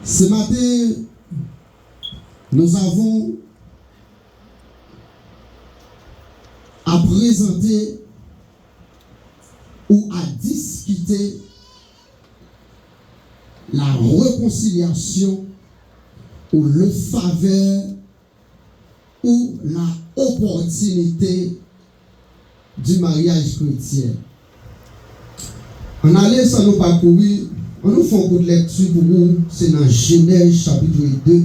Ce matin, nous avons à présenter ou à discuter la réconciliation ou le faveur ou la opportunité du mariage chrétien. On allait sans nous parcourir, on nous fait un coup de lecture pour vous, c'est dans Genèse chapitre 2,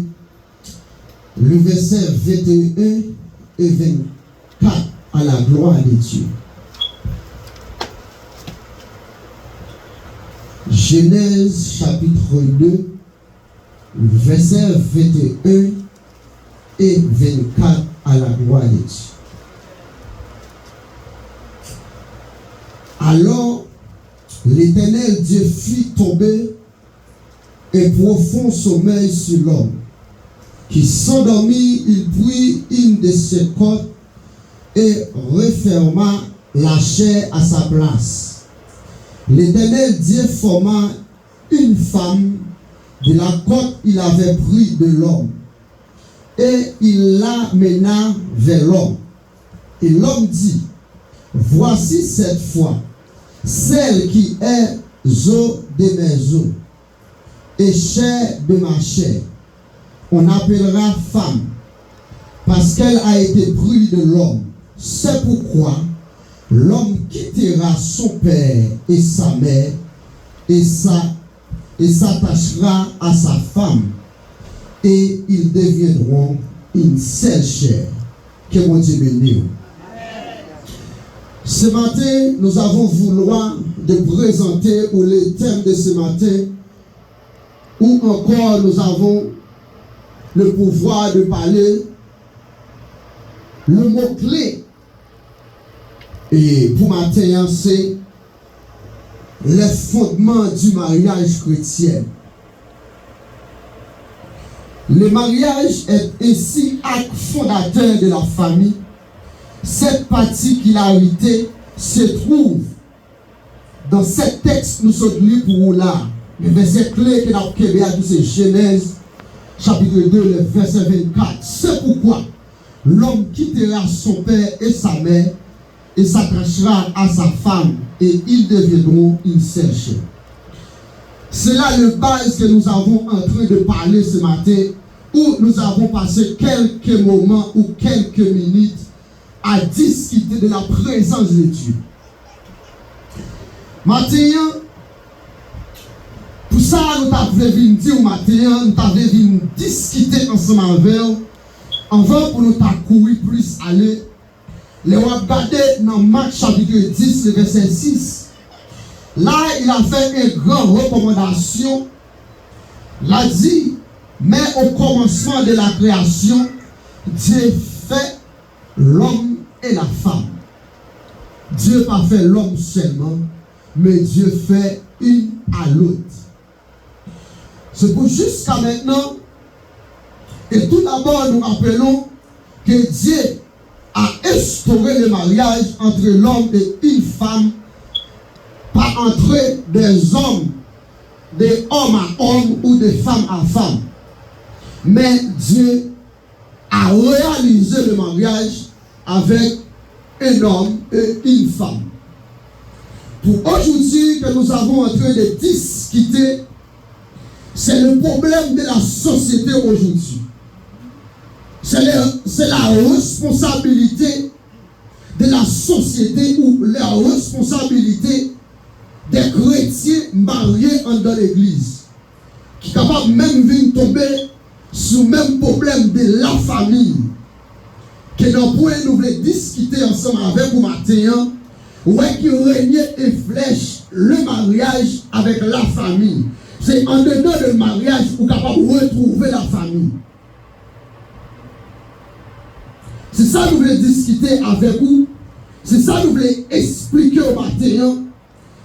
le verset 21 et 24 à la gloire de Dieu. Genèse chapitre 2, verset 21 et 24 à la gloire de Dieu. Alors, l'Éternel Dieu fit tomber un profond sommeil sur l'homme, qui s'endormit, il prit une de ses côtes et referma la chair à sa place. L'Éternel Dieu forma une femme de la côte qu'il avait pris de l'homme, et il la mena vers l'homme. Et l'homme dit, voici cette fois celle qui est os de mes os et chair de ma chair. On appellera femme, parce qu'elle a été prise de l'homme. C'est pourquoi l'homme quittera son père et sa mère et s'attachera à sa femme, et ils deviendront une seule chair. Que mon Dieu bénisse. Ce matin, nous avons voulu de présenter ou le thème de ce matin, ou encore nous avons le pouvoir de parler le mot-clé. Et pour matin, c'est les fondements du mariage chrétien. Le mariage est ainsi acte fondateur de la famille. Cette particularité se trouve dans ce texte nous sommes lus pour vous là. Le verset clé que nous avons créé, c'est Genèse chapitre 2, le verset 24. C'est pourquoi l'homme quittera son père et sa mère et s'attachera à sa femme, et ils deviendront une seule chair. C'est là le base que nous avons en train de parler ce matin, où nous avons passé quelques moments ou quelques minutes à discuter de la présence de Dieu. Maintenant, pour ça, nous avons venir dire maintenant, nous avons venir discuter ensemble avec eux, avant pour nous courir plus aller. Les regarder dans Marc chapitre 10, le verset 6. Là, il a fait une grande recommandation. Il a dit, mais au commencement de la création, Dieu fait l'homme et la femme. Dieu n'a pas fait l'homme seulement, mais Dieu fait une à l'autre. C'est pour jusqu'à maintenant, et tout d'abord nous rappelons que Dieu a instauré le mariage entre l'homme et une femme, pas entre des hommes, de homme à homme ou de femme à femme. Mais Dieu a réalisé le mariage avec un homme et une femme. Pour aujourd'hui que nous avons en train de discuter, c'est le problème de la société aujourd'hui. C'est la responsabilité de la société ou la responsabilité des chrétiens mariés dans l'église, qui est capable même de tomber sur le même problème de la famille, que nous pouvons discuter ensemble avec vous matin, où est qui règne et flèche le mariage avec la famille. C'est en dedans du mariage pour capable de retrouver la famille. C'est ça que nous voulons discuter avec vous. C'est ça que nous voulons expliquer au matin.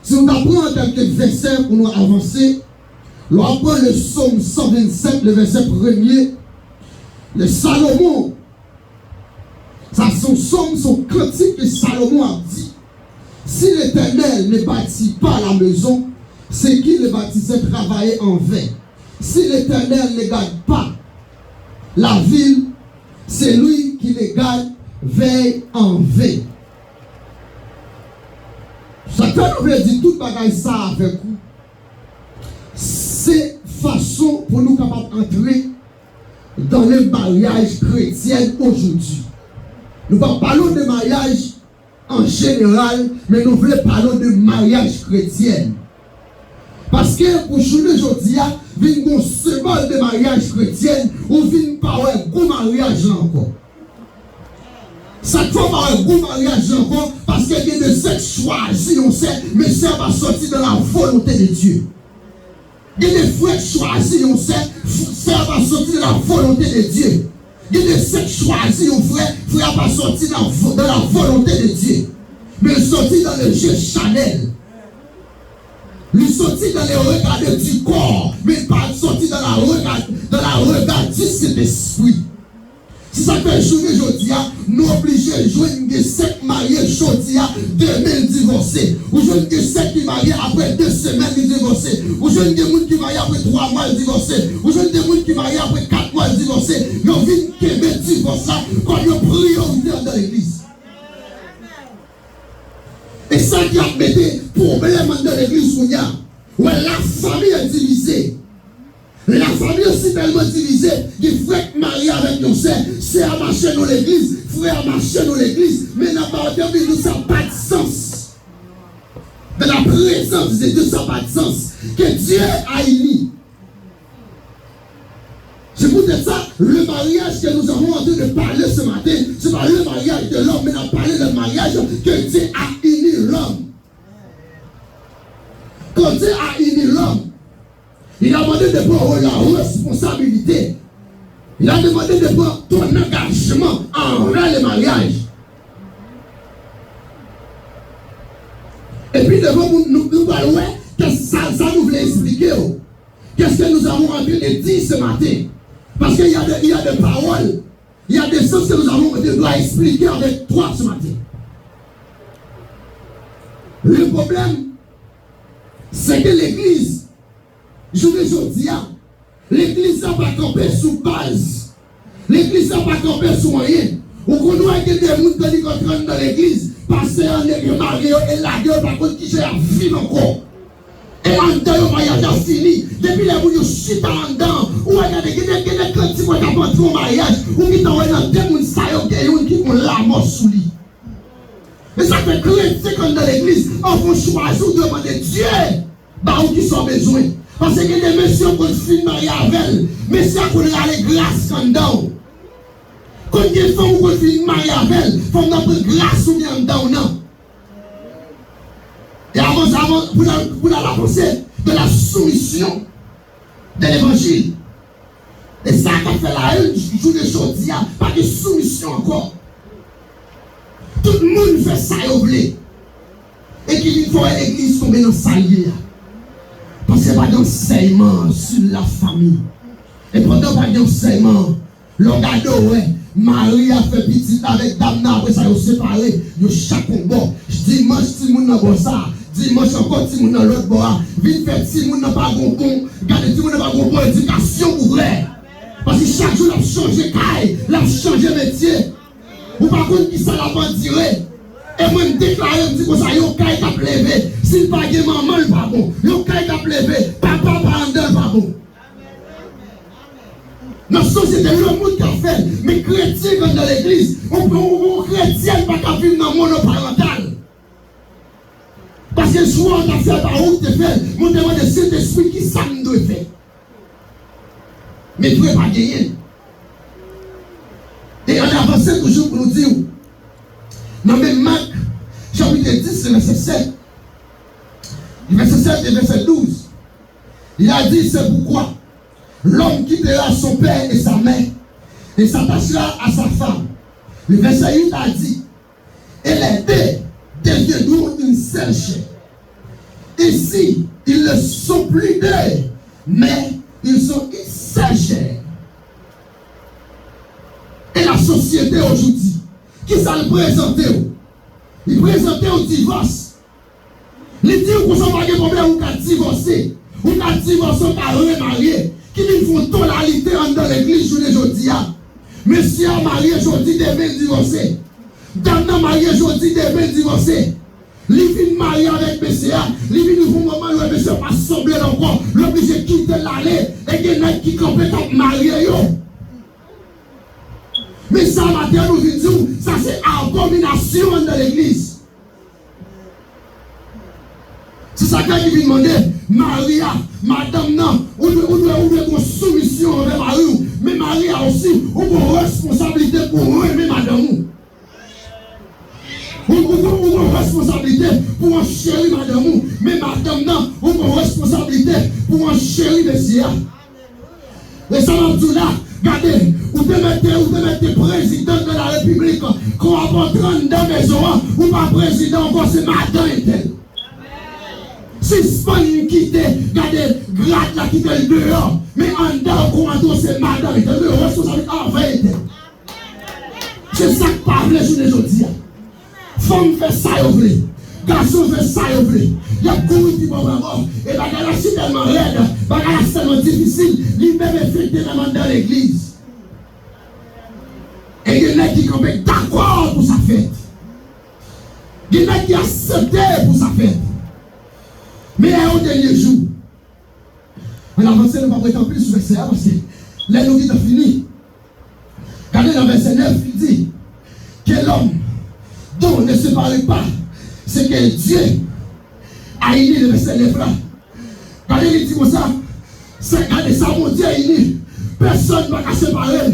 Si on apprend quelques versets pour nous avancer, on apprend le psaume 127, le verset 1er. Le Salomon, ça son psaume, son cantique que Salomon a dit. Si l'Éternel ne bâtit pas la maison, c'est qui le bâtissait travailler en vain. Si l'Éternel ne garde pas la ville, c'est lui qui les garde veille en veille. Chacun nous veut dire tout bagaille ça avec vous. C'est façon pour nous capables d'entrer dans le mariage chrétien aujourd'hui. Nous ne parlons de mariage en général, mais nous voulons parler de mariage chrétien. Parce que pour journée aujourd'hui, il y a un symbole de mariage chrétien, ou vient par un gros mariage là encore. Ça ne faut pas un gros mariage là encore, parce qu'il y a de sexe choisi, on sait, mais ça va sortir de la volonté de Dieu. Il y a des frères choisis, on sait, ça va sortir de la volonté de Dieu. Il y a des sexe choisis, on frère va sortir de la volonté de Dieu. Mais sortir dans le jeu Chanel. Il sortit dans les regards du corps, mais pas sortir dans la regard du Saint-Esprit. C'est ça que je aujourd'hui, nous obligés de jouer une 5 mariés aujourd'hui, 2000 divorcés. Ou jouer une 5 qui marient après 2 semaines divorcés. Ou jouer une gens qui marient après 3 mois divorcés. Ou jouer des gens qui marient après 4 mois divorcés. Nous venons qu'aimer divorce quand nous prioritaire dans l'église. Et ça qui a mis des problèmes dans l'église où la famille est divisée. La famille aussi tellement divisée qu'il frère marié avec nos sœurs, c'est à marcher dans l'église, frère à marcher dans l'église, mais dans la parole de nous, ça n'a pas de sens. Dans la présence de Dieu, ça n'a pas de sens. Que Dieu a uni. C'est pour ça, le mariage que nous avons en train de parler ce matin, ce n'est pas le mariage de l'homme, mais on a parlé du mariage que Dieu a uni l'homme. Quand Dieu a uni l'homme, il a demandé de prendre la responsabilité. Il a demandé de prendre ton engagement envers le mariage. Et puis devant nous parlons, que ça nous voulait expliquer. Qu'est-ce que nous avons envie de dire ce matin? Parce qu'il y a des paroles, il y a des choses que nous avons doit expliquer avec toi ce matin. Le problème, c'est que l'église, je veux dire, l'église n'a pas campé sous base. L'église n'a pas campé sous rien. Ou qu'on doit être des gens qui sont dans l'église, passer en église, marié et laguer, par contre, qui cherchent à vivre encore. Et en dedans, le mariage a fini. Depuis les gens qui chutent en dedans, ou regardez, il y a des gens qui ont apporté au mariage, ou qui ont dans des gens qui ont la mort sous lui. Mais ça fait chrétien comme dans l'église, on va choisir de demander Dieu, bah où qui sont besoin. Parce que des messieurs qui ont fini marié avec elle, messieurs qui ont les grâces en dedans. Quand il y a des femmes qui ont fini marié avec elle, il faut prendre grâce ou bien en dedans, non. Et avant, pour la pensée de la soumission de l'évangile. Et ça qui fait la haine du jour de aujourd'hui, pas de soumission encore. Tout le monde fait ça et oublié. Et qu'il faut à l'église tomber dans sa lière. Parce qu'il n'y a pas d'enseignement sur la famille. Et pendant pas d'enseignement, le gars ouais, Marie a fait petit avec Damna, après ça, ils ont séparé, ils ont chacun bon. Dimanche, si moun nan bon ça, dimanche encore, si moun nan l'autre bon, vite fait, si moun nan pas bon, regardez, si moun nan pas bon éducation pour vrai. Parce que chaque jour, il a changé caille, il a changé métier. Ou par contre, qui ça l'a pas tiré. Et moi, je déclare, je dis que ça, il y a un caille qui a plevé. S'il pas de maman, il pas bon. Il y a un caille qui a plevé. Papa, pas pas bon. Dans la société, le monde qui a fait, mais chrétien comme dans l'église, on chrétien pas qu'à vivre dans le monoparental. Parce que souvent on a fait par où tu fais, on demande de cet esprit qui ça nous doit faire. Mais tu ne peux pas gagner. Et on avance toujours pour nous dire, dans même Marc, chapitre 10, verset 7, verset 7 et verset 12, il a dit c'est pourquoi l'homme quittera son père et sa mère et s'attachera à sa femme. Le verset 8 a dit, et les deux deviendront une seule chair. Ici, ils ne sont plus deux, mais ils sont une seule chair. Et la société aujourd'hui, qui ça le présentait? Il présentait au divorce. Il dit qu'on n'a pas de problème, on a divorcé. On a divorcé, on a remarié. qui font tonalité dans l'église aujourd'hui. Monsieur marié aujourd'hui devait divorcer. Dame marié aujourd'hui devait divorcer. Les filles mariées avec monsieur, les filles nous font moment où monsieur pas sembler encore, l'obligé de quitter l'allée et qu'il y en a qui complètent marié. Mais ça, matin, nous disons, ça c'est abomination dans l'église. C'est ça qu'il vient demander, Maria, madame, non, on doit une soumission envers Marie, mais Maria aussi, on a une responsabilité pour aimer madame. On a une responsabilité pour en chérir madame, mais madame, non, on a une responsabilité pour en chérir monsieur. Et ça va tout là, regardez, vous devez mettre président de la République, qu'on va 30 dans la maison, ou pas président, encore c'est madame et tel. Si Spagne quitte, regardez, grade la quitte le dehors, mais en dedans, qu'on c'est madame et tel, le responsabilité envers tel. C'est ça que parle sur les autres. Femme fait ça, vous voulez. Garçon fait ça, vous voulez. Il y a beaucoup de gens vraiment. Et bagala c'est tellement raide, bagala c'est tellement difficile. Lui-même est fait tellement dans l'église. Et il y en a qui sont d'accord pour sa fête. Il y en a qui acceptent pour sa fête. Mais au dernier jour, on avance, on ne va pas prétendre plus sur verset 1 parce que là, nous avons fini. Regardez dans verset 9, il dit que l'homme dont ne se parle pas, c'est que Dieu a uni le verset 9 là. Regardez, il dit comme ça, c'est quand ça, mon Dieu a uni. Personne ne va se séparer.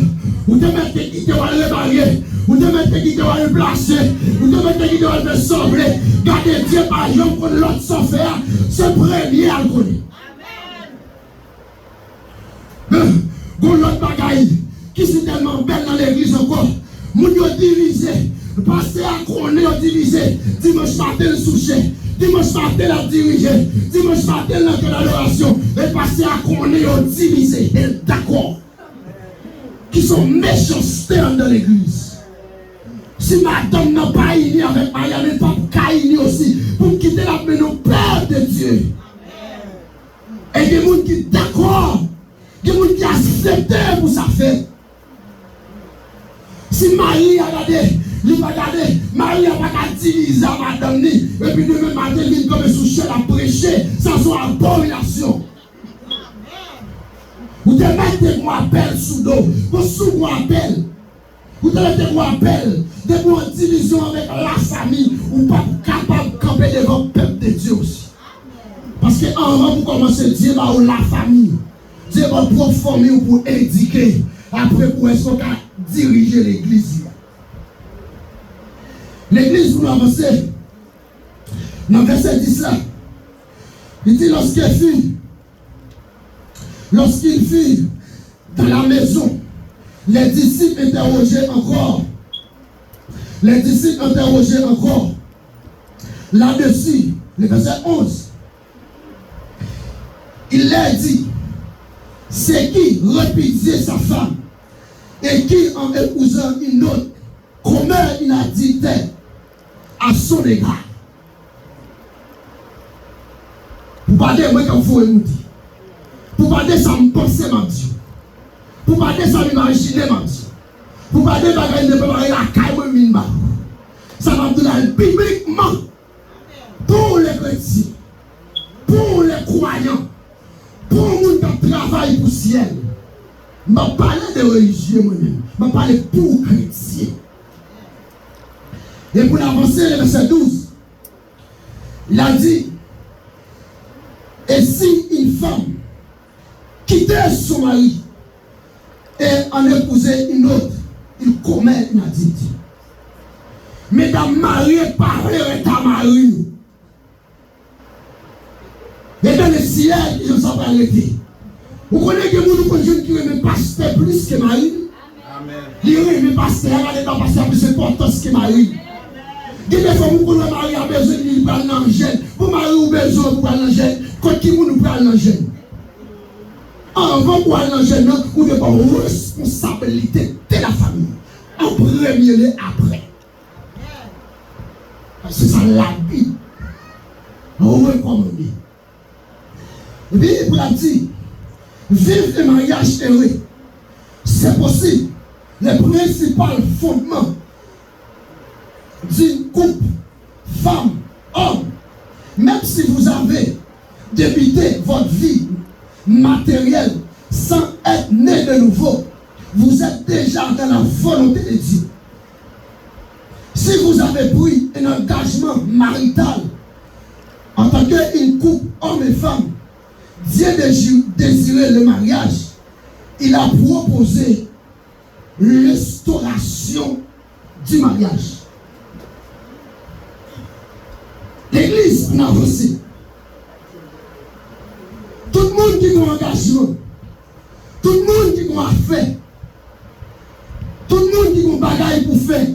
Ou de mettre qui te va le marier, ou de mettre qui te va le placer, ou de mettre qui te va le sembler. Gardez Dieu par exemple pour l'autre sans faire, c'est premier à le connaître. Pour l'autre bagaille, qui c'est tellement belle dans l'église encore, nous avons divisé, passer à couronner, nous divisé, dimanche matin le souché, dimanche matin la diriger, dimanche matin l'adoration, et passer à couronner, nous divisé, d'accord. Qui sont méchancetés dans l'église. Si madame n'a pas uni avec Maria, elle n'est pas uni aussi pour quitter la maison Père de Dieu. Et des gens qui sont d'accord, des gens qui acceptent pour sa fête. Si Marie a regardé, il va regarder, Marie a pas diviser madame, et puis demain matin, il vient comme un souci à prêcher, sans son abomination. Vous devez mettre moi appel sous dos. Vous sous moi appel. Vous devez mettre moi appel. De moi en division avec la famille. Ou pas capable de camper devant le peuple de Dieu aussi. Parce que avant vous commencez Dieu va la famille. Dieu va pour former ou pour éduquer. Après pour est-ce qu'on va diriger l'église. L'église pour avancer. Dans le verset 10 là. Il dit lorsqu'il fut dans la maison, les disciples interrogeaient encore. Là-dessus, le verset 11. Il leur dit, c'est qui repudiait sa femme et qui en épousant une autre commet une adultère à son égard. Pour parler, moi, quand vous me dire. Pour parler, ça me pense, ma Dieu. Pour parler, ça m'imagine, ma Dieu. Pour parler, ça me préparer la caille, ça va dire bibliquement pour les chrétiens, pour les croyants, pour les gens qui travaillent pour le ciel. Je ne parle pas de religieux moi-même, je parle pour les chrétiens. Et pour avancer, le verset 12, il a dit, et si une femme quittait son mari et en épousait une autre, il commet une adultère. Mais dans marié, parler ta mari. Et dans le ciel, ils ne sont pas arrêtés. Vous connaissez que nous jeunes qui aiment pasteur plus que mari. Ils aiment pasteur, regardez dans pasteur plus important que mari. Des fois, vous connaissez mari a besoin de prendre l'angèle. Vous mari ou besoin de prendre l'angèle. Quand qui vous nous prend l'angèle. Avant de prendre l'angèle, vous devez avoir une responsabilité de la famille. En premier lieu, après. C'est ça la Bible. On recommande. Et puis, pour la dire, vivre un mariage heureux. C'est possible. Les principaux fondements d'une couple, femme, homme, même si vous avez débuté votre vie matérielle sans être né de nouveau, vous êtes déjà dans la volonté de Dieu. Si vous avez pris un engagement marital en tant qu'une couple, homme et femme, Dieu désirait le mariage. Il a proposé l'instauration du mariage. L'église n'a avancé. Tout le monde qui a un engagement, tout le monde qui a fait, tout le monde qui a un bagage pour faire.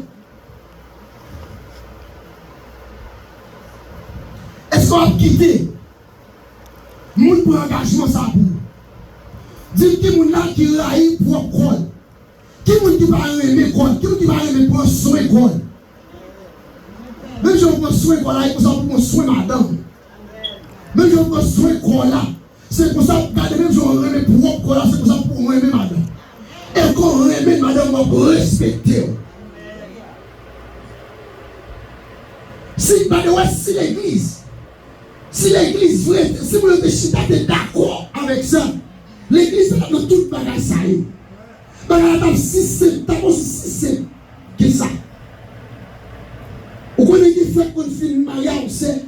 Est-ce qu'on a quitté? Moun pour engagement ça pour. Dis qui moun là qui raille pour quoi? Qui moun qui va aimer quoi? Qui moun qui va aimer pour soin quoi? Même si on prend soin quoi là, il faut ça pour soin madame. Même si on prend soin quoi là, c'est pour ça que même si on aimer pour quoi là, c'est pour ça pour aimer madame. Et quand on aime madame, on peut respecter. Si l'église, si vous êtes d'accord avec ça, l'église est dans toute bagage ça. Bagage si c'est que ça. Vous connaissez qui fait qu'on finit mariage, c'est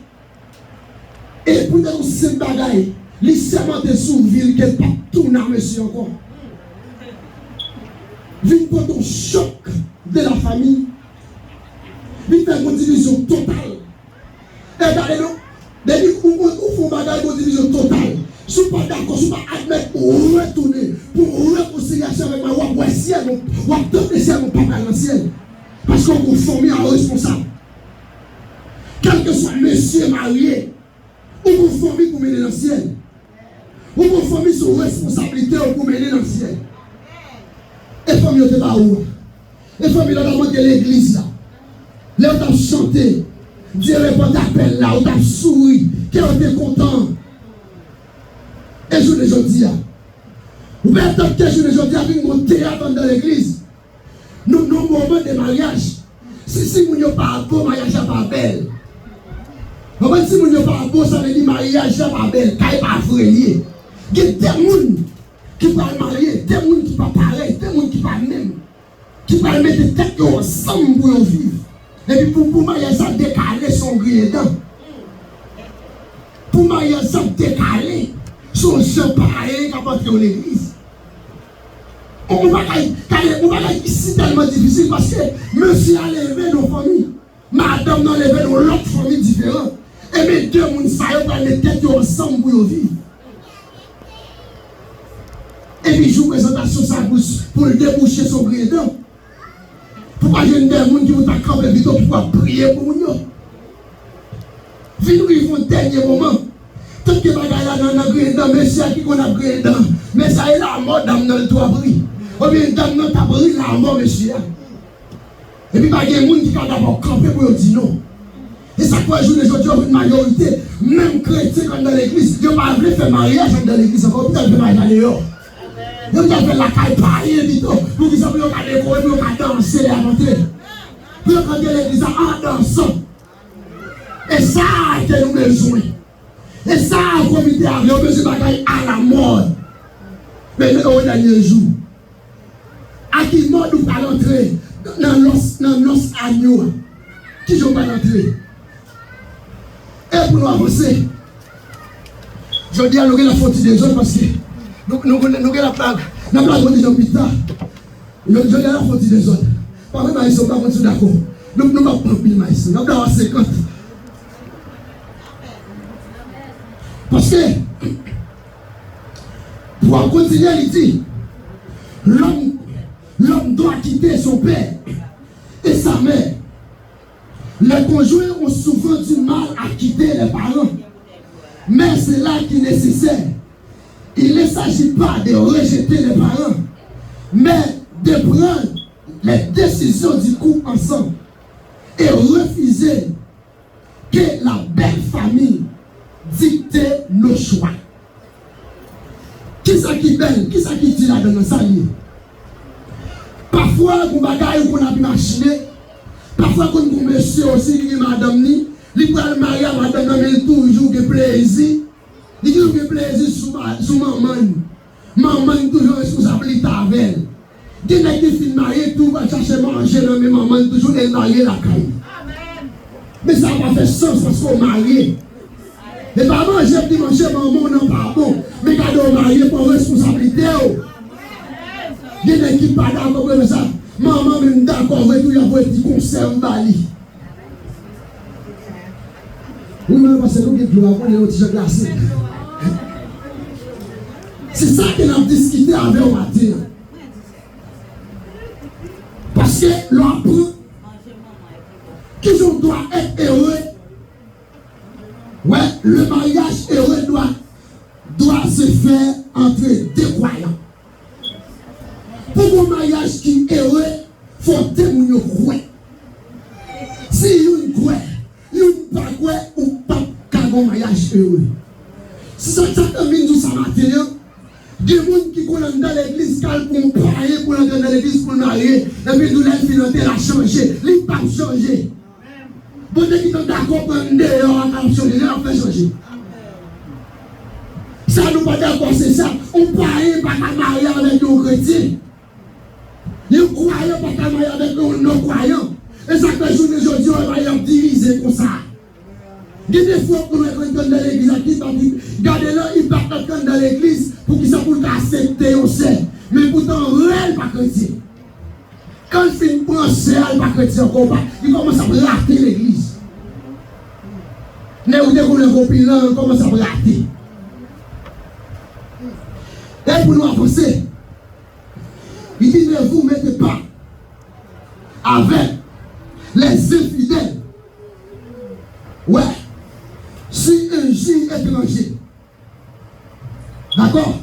et pour nous c'est bagage, les serments de sous-ville qui pas tout dans monsieur encore. Vite pour ton choc de la famille, vite faire une division totale. Et regardez-nous. Dès qu'on fait un bagage de division totale, si vous n'êtes pas d'accord, si vous n'êtes pas admettre pour retourner, pour réconciliation avec moi, ou à ciel, ou à donner ciel, mon papa dans le ciel. Parce qu'on vous forme en responsable. Quel que soit monsieur marié, ou vous formez pour mener dans le ciel. Ou vous formez sur responsabilité pour mener dans le ciel. Et famille, vous êtes là où? Et famille, là, dans l'église, là. Là, vous avez chanté. Dieu répond d'appel là, vous avez souri. Qui ont été content. Et je ne dis pas. Vous pouvez attendre que je ne dis pas avec mon théâtre dans l'église. Nous, moments de mariage. Si vous n'avez pas beau, mariage n'est pas belle. Si vous n'avez pas beau, ça veut dire mariage n'est pas belle. Car il n'est pas vrai. Il y a des gens qui peuvent marier, des gens qui peuvent parler, des gens qui peuvent même. Qui peuvent mettre des têtes ensemble pour vivre. Et puis pour marier ça, décaler son grédin. Pour marier ça, décaler son jeu pareil qu'à partir de l'église. On va dire ici tellement difficile parce que monsieur a levé nos familles, madame a levé nos autres familles différentes. Et mes deux personnes, ça y est, les têtes ensemble pour vivre. Et puis je vous présentation ça pour déboucher son grédin. Pourquoi j'ai des gens qui vont t'accompagner vite pour prier pour nous? Ils vont dernier moment. Tout que bagaille là dans le grédin, monsieur qui qu'on a grédin, mais ça est la mort dans le toit bris. Ou bien dans notre abri la mort, monsieur. Et puis il y a des gens qui ont d'abord campé pour dire non. Et ça quoi jour les autres une majorité, même chrétiens dans l'église, ils n'ont pas voulu faire mariage dans l'église, encore plus de mariage dehors. Ils ont fait la caille pareille, pour qu'ils aient décoré, pour qu'ils danser et avancer. Pour qu'ils aient l'église en dansant. Et ça a été nous besoin. Et ça a comité à nous besoin de bagaille à la mode. Mais au dernier jour, à qui mode ou pas l'entrée dans l'os agneau, qui n'ont pas l'entrée. Et pour nous avancer, je dis à nous la faute des autres parce que nous avons la plaque. La plaque de l'hôpital. Je dis à la faute des autres. Par exemple, ils ne sont pas d'accord. Nous ne pouvons pas prendre maïs. Nous avons 50. Parce que, pour continuer, il dit, l'homme doit quitter son père et sa mère. Les conjoints ont souvent du mal à quitter les parents. Mais c'est là qu'il est nécessaire. Il ne s'agit pas de rejeter les parents, mais de prendre les décisions du couple ensemble et refuser que la belle famille dicte nos choix. Qui ça qui est belle, qui ça qui dit là-dedans, ça y est. Parfois, on bagaille qu'on a pu machiner. Parfois, quand on monsieur aussi, qui est madame ni, il peut le marier à madame, mais toujours que plaisir. Il toujours que plaisir sur maman. Maman toujours responsabilité avec elle. Dès qu'il finit marié, tout va chercher manger, mais maman toujours est mariée la caille. Mais ça n'a pas fait sens parce qu'on est marié. Et pas manger, puis manger, maman, non, pas bon. Mais quand on est marié, pour responsabilité. Il y a une équipe pas d'accord avec ça. Maman, même d'accord avec tout, il y a un petit conserve bali. Oui, mais parce que nous, nous avons des petits gens glacés. C'est ça qu'on a discuté avec au matin. Parce que l'on apprend qu'on doit être heureux. Ouais, le mariage heureux doit se faire entre deux croyants. Pour un mariage qui est heureux, il faut témoigner croire. Si il y a une pas croire ou pas un mariage heureux. Si ça termine tout ça matin, il y a des gens qui connaissent dans l'église pour prier, pour entrer dans l'église pour marier, et puis nous les financer la changer, ils ne peuvent pas changer. Bon, dès qu'ils sont d'accord pour un dehors, on changer, ils ont fait changer. Ça nous pas d'accord, c'est ça. On parie pas qu'à marier avec nos chrétiens. Les croyants pas qu'à marier avec nos non-croyants. Et ça fait journée aujourd'hui, on va y diviser comme ça. Il y a des fois qu'on est dans l'église, regardez-là, ils partent dans l'église pour qu'ils soient pour accepter, on sait. Mais pourtant, réel pas chrétien. Quand il finit pour un réel pas chrétien, il commence à rater l'église. Mais où dès qu'on est compilé, on commence à rater. Et pour nous avancer, il dit ne vous mettez pas avec les infidèles. Ouais. Si un juge étranger, d'accord,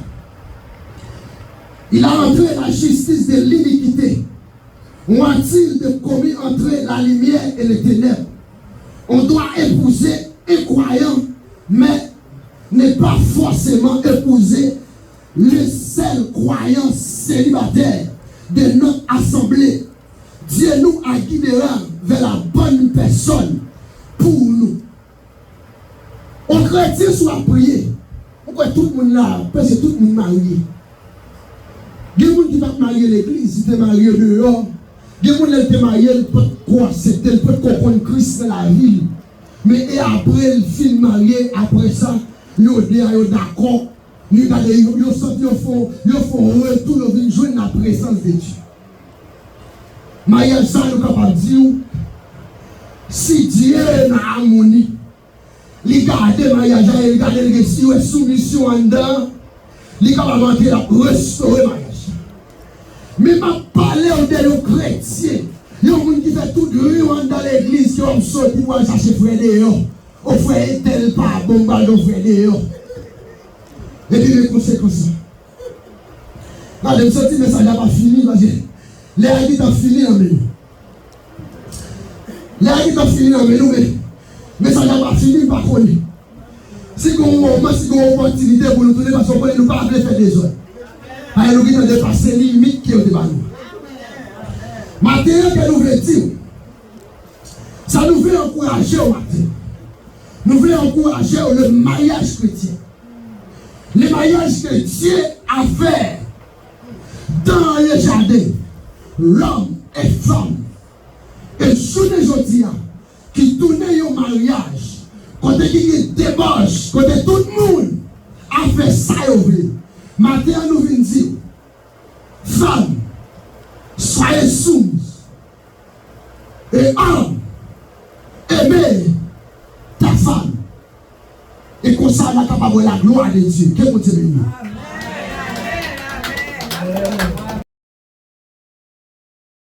il a entré la justice de l'iniquité, ou a-t-il de commis entre la lumière et les ténèbres? On doit épouser un croyant, mais ne pas forcément épouser le seul croyant célibataire de notre assemblée. Dieu nous a guidera vers la bonne personne pour nous. On chrétien soit prié. Pourquoi tout le monde là? Parce que tout le monde marié. Il y a des gens qui vont marier l'église, si tu es marié dehors. Il y a des gens qui sont mariés, ils peuvent croire, ils peuvent comprendre Christ dans la ville. Mais et après, le film marié, après ça, ils sont d'accord. Ils font retour, ils jouent la présence de Dieu. Mariage, ça, nous sommes capables de dire, si Dieu est dans l'harmonie, il garde le mariage, il garde la soumission en dedans, il est capable de restaurer le mariage. Mais je parle de chrétiens. Il y a des gens qui font tout le dans l'église, qui ont sorti pour aller chercher frère dehors. Au frère tel pas, bon ballon frère dehors. Et puis les conséquences. Quand je sorti, mais ça n'a pas fini, parce que les amis ont fini dans nous. Les amis ont fini dans nous, mais ça n'a pas fini, par contre. Si on a une opportunité pour nous tourner, parce qu'on ne peut pas faire des autres. Alors nous avons dépassé les limites qui ont devant nous. Maintenant, que nous voulons dire, ça nous veut encourager au matin. Nous voulons encourager le mariage chrétien. Le mariage que Dieu a fait dans le jardin, l'homme et femme. Et sous les gens qui tournaient au mariage, quand ils débauchent, quand tout le monde a fait ça, maintenant nous venons dire, femme, soyez soumise. Et homme, aimez ta femme. Et comme ça, on est capable de la gloire de Dieu. Que vous te bénisse.